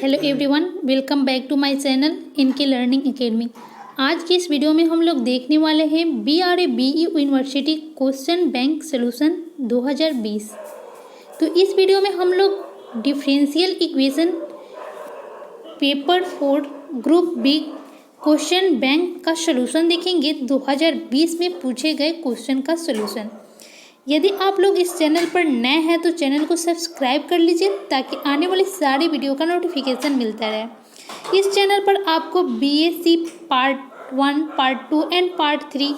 Hello everyone, welcome back to my channel इनके learning academy. आज की इस वीडियो में हम लोग देखने वाले हैं BRABE university question bank solution 2020। तो इस वीडियो में हम लोग differential equation paper 4 group B question bank का सॉल्यूशन देखेंगे। 2020 में पूछे गए क्वेश्चन का सॉल्यूशन। यदि आप लोग इस चैनल पर नए हैं तो चैनल को सब्सक्राइब कर लीजिए ताकि आने वाली सारी वीडियो का नोटिफिकेशन मिलता रहे। इस चैनल पर आपको BSc part 1, part 2 and part 3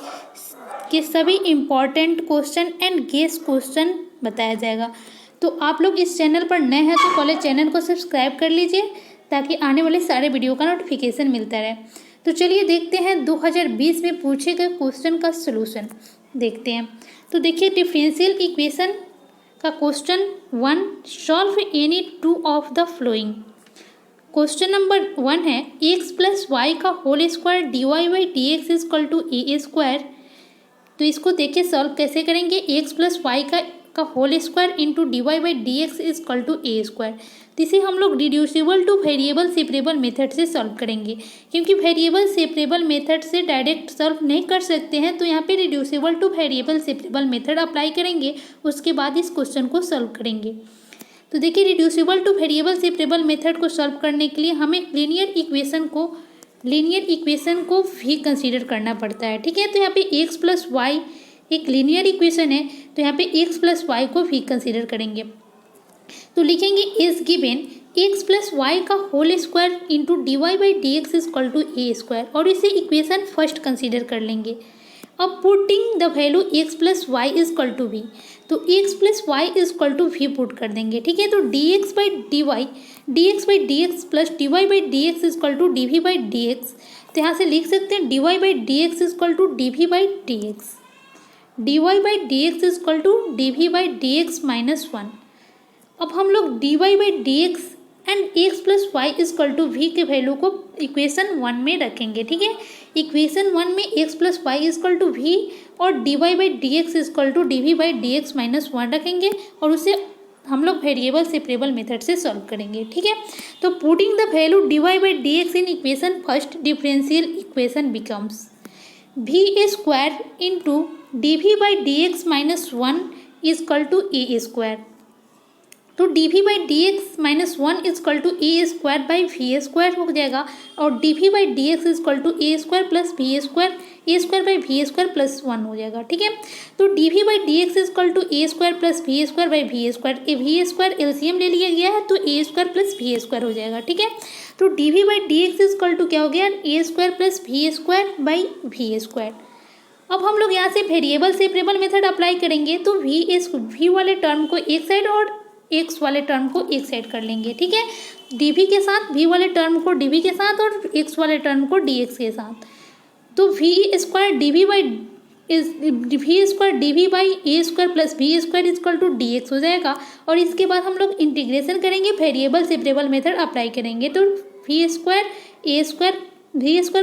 के सभी important question and guess question बताया जाएगा। तो आप लोग इस चैनल पर नए हैं तो पहले चैनल को सब्सक्राइब कर लीजिए ताकि आने वाले सारे वीडियो का नोटिफिकेशन मिलता रहे। तो चलिए देखते हैं 2020 में पूछे गए क्वेश्चन का सॉल्यूशन देखते हैं। तो देखिए, डिफरेंशियल इक्वेशन का question 1, solve any two of the following. Question number 1 है x प्लस वाई का whole square dy/dx is equal to A square. तो इसको देखिए सॉल्व कैसे करेंगे। x प्लस वाई का whole square into dy/dx is equal to A square. तो इसे हम लोग reducible to variable separable method से सॉल्व करेंगे, क्योंकि वेरिएबल सेपरेबल मेथड से डायरेक्ट सॉल्व नहीं कर सकते हैं। तो यहाँ पे reducible to variable separable method apply करेंगे, उसके बाद इस क्वेश्चन को सॉल्व करेंगे। तो देखिए, reducible to variable separable method को सॉल्व करने के लिए हमें लीनियर इक्वेशन को भी कंसीडर करना पड़ता है। ठीक है, तो यहाँ पे x प्लस वाई एक लीनियर इक्वेशन है, तो यहाँ पे x प्लस वाई को भी कंसीडर करेंगे। तो लिखेंगे is given x plus Y का whole square into dy/dx is equal to A square, और इसे इक्वेशन फर्स्ट कंसीडर कर लेंगे। अब putting the value x plus Y is equal to V, तो x plus Y is equal to V put कर देंगे। ठीक है, तो dx/dx plus dy/dx is equal to dv/dx। तो यहाँ से लिख सकते हैं dy/dx is equal to dv/dx, dy/dx is equal to dv/dx minus 1। अब हम लोग dy/dx and x plus Y is equal to v के वैल्यू को इक्वेशन 1 में रखेंगे। ठीक है, इक्वेशन 1 में x plus Y is equal to v और dy/dx is equal to dv/dx minus 1 रखेंगे, और उसे हम लोग वेरिएबल सेपरेबल मेथड से सॉल्व करेंगे। ठीक है, तो putting the value dy/dx in equation first, differential equation becomes v square into dv/dx minus 1 is equal to A square. तो dv/dx minus 1 is equal to A square by we square हो जाएगा, और dv/dx is equal to A square plus we square, A square by we square plus 1 हो जाएगा। ठीक है, तो dv/dx is equal to A square plus we square by we square, a v square LCM ले लिया गया है तो a square plus we square हो जाएगा। ठीक है, तो dv/dx इज इक्वल टू क्या हो गया, A square plus we square by we square. अब हम लोग यहाँ से वेरिएबल सेपरेबल मेथड अप्लाई करेंगे, तो वी वाले टर्म को एक साइड और x वाले टर्म को एक साइड कर लेंगे। ठीक है, dv के साथ v वाले टर्म को dv के साथ और x वाले टर्म को dx के साथ। तो v square dv by a square plus we square is equal to dx हो जाएगा, और इसके बाद हम लोग इंटीग्रेशन करेंगे, वेरिएबल सेपरेबल मेथड अप्लाई करेंगे। तो v square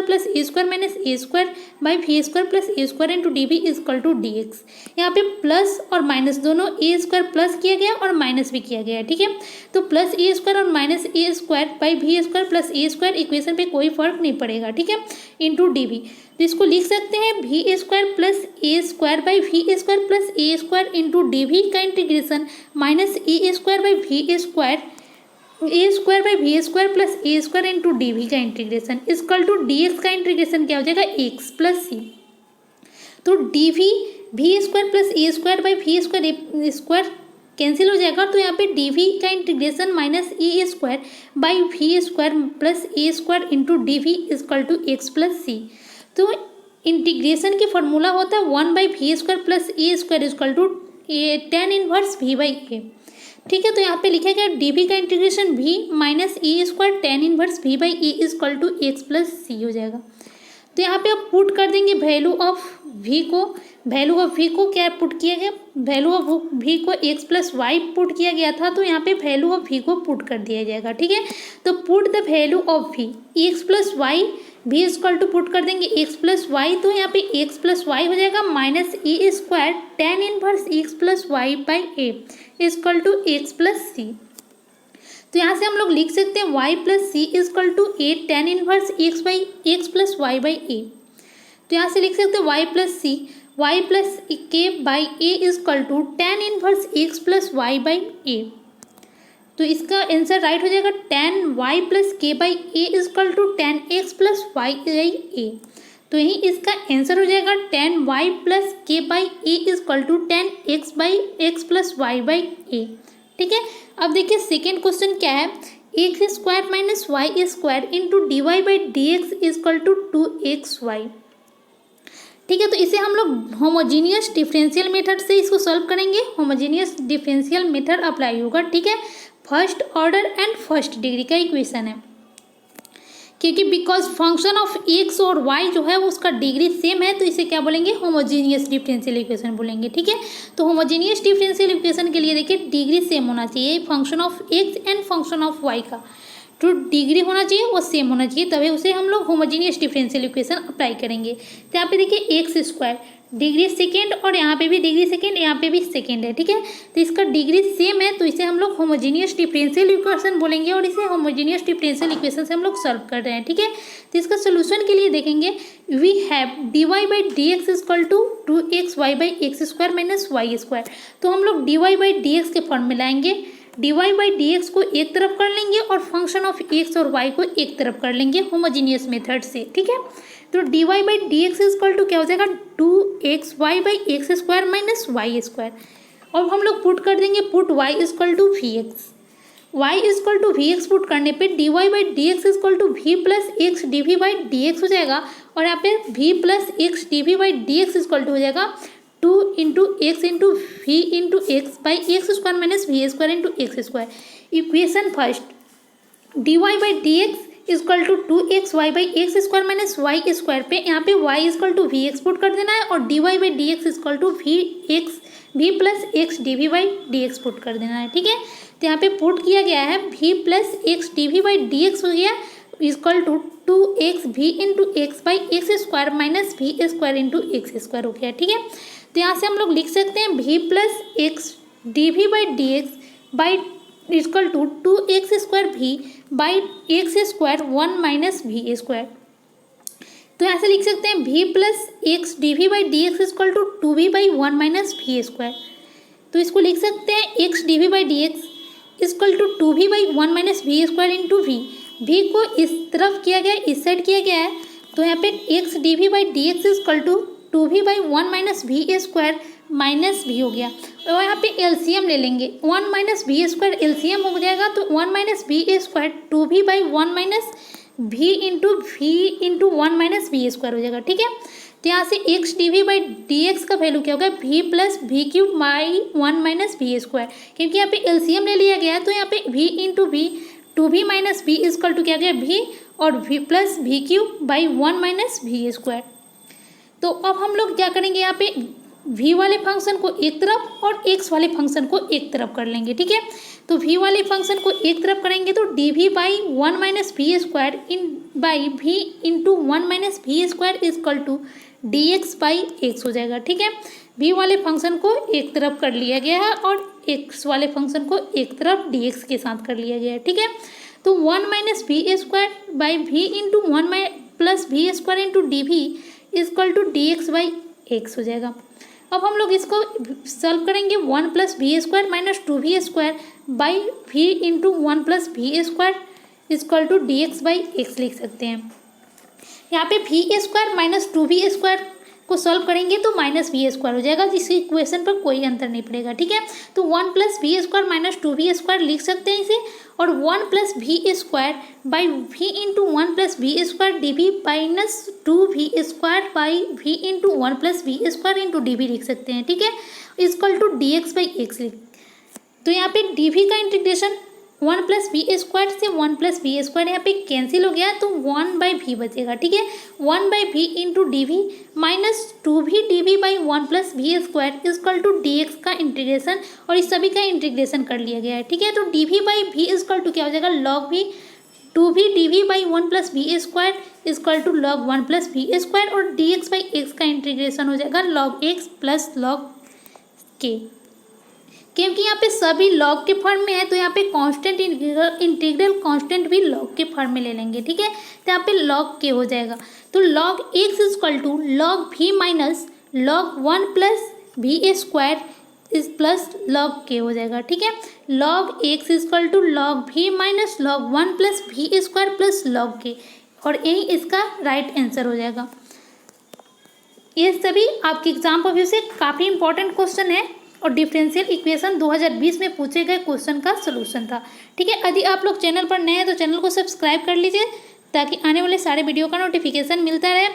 plus A square minus A square by we square plus A square into D v is equal to D x. यहाँ पे प्लस और माइनस दोनों ए स्क्वायर प्लस किया गया और माइनस भी किया गया। ठीक है, तो प्लस ए स्क्वायर और minus A square by we square plus A square equation पे कोई फर्क नहीं पड़ेगा। ठीक है, इंटू डी वी, तो इसको लिख सकते हैं V square plus A square by we square plus A square into D we का integration minus A square by we square, A square by we square plus A square into D we का integration equal to D x का integration क्या हो जाएगा, X plus सी। तो D V square plus A square by we square cancel हो जाएगा, तो यहाँ पे डी वी का integration minus A square by we square plus A square into D V equal to x plus सी। तो integration की formula होता है 1 by we square plus A square equal to tan inverse V by A. ठीक है, तो यहाँ पे लिखा गया dv का integration v minus A square tan inverse v by A is equal to x plus C हो जाएगा। तो यहाँ पे आप पुट कर देंगे वैल्यू ऑफ v को क्या पुट किया गया, वैल्यू ऑफ v को x प्लस वाई पुट किया गया था, तो यहाँ पे वैल्यू ऑफ v को पुट कर दिया जाएगा। ठीक है, तो put the value of v x plus y v equal to put कर देंगे x प्लस वाई, तो यहाँ पे x प्लस वाई हो जाएगा minus A square tan inverse x plus Y by a equal to x plus सी। तो यहाँ से हम लोग लिख सकते हैं y plus c equal to a tan inverse x by x plus Y by ए। तो यहाँ से लिख सकते हैं y plus c y plus के by A is equal to tan inverse x plus Y by ए। तो इसका आंसर राइट हो जाएगा टेन वाई प्लस के by A is equal to tan X plus Y by ए। तो यही इसका आंसर हो जाएगा टेन वाई प्लस के by A is equal to tan X by x plus Y by A. ठीक है, अब देखिए सेकेंड क्वेश्चन क्या है, X square minus Y square into D Y by D x is equal to two x Y. ठीक है, तो इसे हम लोग होमोजीनियस डिफरेंशियल मेथड से इसको सॉल्व करेंगे। होमोजीनियस डिफरेंशियल मेथड अप्लाई होगा। ठीक है, first order and first degree का इक्वेशन है, क्योंकि बिकॉज फंक्शन ऑफ एक्स और वाई जो है वो उसका डिग्री सेम है, तो इसे क्या बोलेंगे, होमोजीनियस डिफरेंशियल इक्वेशन बोलेंगे। ठीक है, तो होमोजीनियस डिफरेंशियल इक्वेशन के लिए देखिए डिग्री सेम होना चाहिए function of x and function of y का, जो डिग्री होना चाहिए वो सेम होना चाहिए, तभी उसे हम लोग होमोजीनियस डिफरेंशियल इक्वेशन अप्लाई करेंगे। तो यहाँ पे देखिए एक्स स्क्वायर डिग्री सेकेंड और यहाँ पे भी डिग्री सेकेंड, यहाँ पे भी सेकेंड है। ठीक है, तो इसका डिग्री सेम है, तो इसे हम लोग होमोजीनियस डिफरेंशियल इक्वेशन बोलेंगे और इसे होमोजीनियस डिफरेंशियल इक्वेशन से हम लोग सॉल्व कर रहे हैं। ठीक है, तो इसका सोल्यूशन के लिए देखेंगे we have d Y by D x is equal to two x y by x square minus Y square. तो हम लोग d Y by D x के फॉर्म में लाएंगे, d Y by D x को एक तरफ कर लेंगे और फंक्शन ऑफ एक्स और वाई को एक तरफ कर लेंगे होमोजीनियस मेथड से। ठीक है, तो d Y by D x is equal to क्या हो जाएगा, two x y by x square minus Y square. और हम लोग पुट कर देंगे, put y is equal to v x, y is equal to v x put करने पे d Y by D x is equal to v plus x d v by D x हो जाएगा, और यहाँ पे v plus x d v by D x is equal to हो जाएगा two into x into v into x by x square minus v square into x square. Equation first, d Y by D x is equal to two x y by x square minus Y square पे यहाँ पे y is equal to v x put कर देना है, और d Y by D x is equal to v x v plus x d v by D x put कर देना है। ठीक है, तो यहाँ पे पुट किया गया है v plus x d v by D x हो गया is equal to two x v into x by x square minus v square into x square हो गया। ठीक है, तो यहाँ से हम लोग लिख सकते हैं v plus x d v by D x by is equal to two x square v by x square one minus v square. तो यहाँ से लिख सकते हैं v plus x d v by D x is equal to two v by one minus v square. तो इसको लिख सकते हैं x d v by D x is equal to two v by one minus v square into we. We को इस तरफ किया गया है, इस साइड किया गया है, तो यहाँ पे x d v by D x is equal to two v by one minus v square minus v हो गया, और यहाँ पे एलसीएम ले लेंगे, one minus v square LCM हो जाएगा, तो one minus v square two v by one minus v into one minus v square हो जाएगा। ठीक है, तो यहाँ से x d v by D x का वैल्यू क्या होगा, we plus v cube by one minus v square, क्योंकि यहाँ पे एलसीएम ले लिया गया है, तो यहाँ पे v into v two v minus v is equal to क्या गया वी, और v plus v cube by one minus v square. तो अब हम लोग क्या करेंगे, यहाँ पे v वाले फंक्शन को एक तरफ और x वाले फंक्शन को एक तरफ कर लेंगे। ठीक है, तो v वाले फंक्शन को एक तरफ करेंगे तो D v by one minus v square in by v into one minus v square is equal to D x by x हो जाएगा। ठीक है, v वाले फंक्शन को एक तरफ कर लिया गया है और x वाले फंक्शन को एक तरफ dx के साथ कर लिया गया है। ठीक है, तो one minus v square by v into one plus we square into D v is equal to D x by x हो जाएगा। अब हम लोग इसको सॉल्व करेंगे, one plus we square minus two v square by v into one plus we square is equal to D x by x लिख सकते हैं। यहाँ पे v square minus two v square को सॉल्व करेंगे तो माइनस वी स्क्वायर हो जाएगा, जिसकी इक्वेशन पर कोई अंतर नहीं पड़ेगा। ठीक है, तो one plus we square minus two v square लिख सकते हैं इसे, और one plus we square by v into one plus we square d v minus two v square by v into one plus we square into D v लिख सकते हैं। ठीक है, is equal to D x by x लिख, तो यहाँ पे D we का integration one plus we square से वन प्लस वी स्क्वायर यहाँ पे कैंसिल हो गया, तो वन बाई वी बचेगा। ठीक है, one by v into D v minus two v d v by one plus we square is equal to D x का इंटीग्रेशन, और इस सभी का इंटीग्रेशन कर लिया गया है। ठीक है, तो D v by v is equal to क्या हो जाएगा, log v two v d v by one plus we square is equal to log one plus we square, और डी एक्स बाई एक्स का इंटीग्रेशन हो जाएगा लॉग एक्स प्लस लॉग के। क्योंकि यहाँ पे सभी लॉग के फॉर्म में है तो यहाँ पे कांस्टेंट इंटीग्रल कांस्टेंट भी लॉग के फॉर्म में ले लेंगे, ठीक है। तो यहाँ पे लॉग के हो जाएगा, तो log x is equal to log v minus log 1 plus v square is plus log k हो जाएगा, ठीक है। Log x is equal to log v minus log 1 plus v square plus log k, और यही इसका राइट आंसर हो जाएगा। ये सभी आपके एग्जाम पॉइंट से काफ़ी इंपॉर्टेंट क्वेश्चन है और डिफरेंशियल इक्वेशन 2020 में पूछे गए क्वेश्चन का सलूशन था, ठीक है। यदि आप लोग चैनल पर नए हैं तो चैनल को सब्सक्राइब कर लीजिए ताकि आने वाले सारे वीडियो का नोटिफिकेशन मिलता रहे।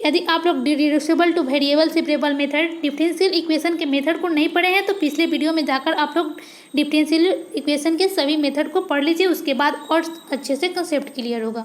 यदि आप लोग reducible to variable separable method differential equation के मेथड को नहीं पढ़े हैं तो पिछले वीडियो में जाकर आप लोग डिफरेंशियल इक्वेशन के सभी मेथड को पढ़ लीजिए, उसके बाद और अच्छे से कंसेप्ट क्लियर होगा।